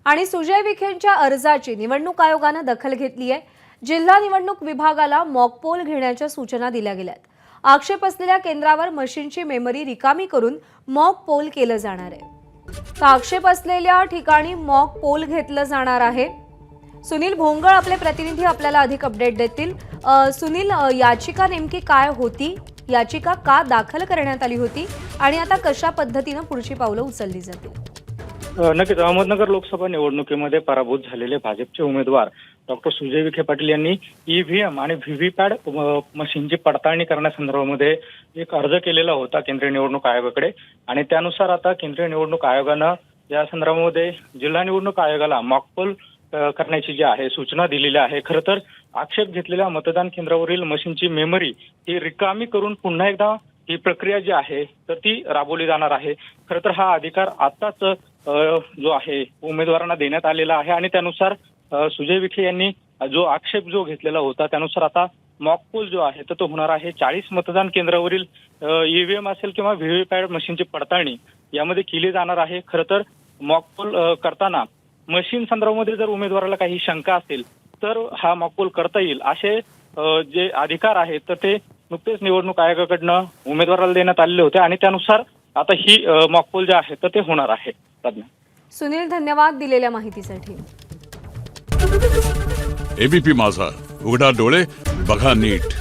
आणि सुजय विखेंच्या अर्जाची निवडणूक आयोगानं दखल घेतली आहे। जिल्हा निवडणूक विभागाला मॉकपोल घेण्याच्या सूचना दिल्या गेल्यात। आक्षेप असलेल्या केंद्रावर मशीनची मेमरी रिकामी करून मॉक पोल केलं जाणार आहे। तर आक्षेप असलेल्या ठिकाणी मॉक पोल घेतलं जाणार आहे। सुनील भोंगळ आपले प्रतिनिधी आपल्याला अधिक अपडेट देतील। सुनील, याचिका नेमकी काय होती, याचिका का दाखल करण्यात आली होती आणि आता कशा पद्धतीने पुढची पावलं उचलली जातील? नक्कीच अहमदनगर लोकसभा निवडणुकीमध्ये पराभूत झालेले भाजपचे उमेदवार डॉक्टर सुजय विखे पाटील यांनी ईव्हीएम आणि व्हीव्हीपॅट मशीनची पडताळणी करण्यासंदर्भामध्ये एक अर्ज केलेला होता केंद्रीय निवडणूक आयोगाकडे आणि त्यानुसार आता केंद्रीय निवडणूक आयोगानं या संदर्भामध्ये जिल्हा निवडणूक आयोगाला मॉकपोल करण्याची जी आहे सूचना दिलेली आहे। खरं तर आक्षेप घेतलेल्या मतदान केंद्रावरील मशीनची मेमरी ही रिकामी करून पुन्हा एकदा ही प्रक्रिया जी आहे तर ती राबवली जाणार आहे। खरं तर हा अधिकार आताच जो आहे उमेदवारांना देण्यात आलेला आहे आणि त्यानुसार सुजय विखे यांनी जो आक्षेप घेतलेला होता त्यानुसार आता मॉकपोल जो आहे तर तो होणार आहे। 40 मतदान केंद्रावरील ईव्हीएम असेल किंवा व्हीव्हीपॅट मशीनची पडताळणी यामध्ये केली जाणार आहे। खरं तर मॉकपोल करताना मशीन संदर्भामध्ये जर उमेदवाराला काही शंका असेल तर हा मॉकपोल करता येईल असे जे अधिकार आहेत तर ते नुकतेच निवडणूक आयोगाकडनं उमेदवाराला देण्यात आलेले होते आणि त्यानुसार आता ही मॉकपोल जे आहे तर ते होणार आहे। सुनील, धन्यवाद दिलेल्या माहितीसाठी। एबीपी माझा, उघडा डोळे बघा नीट।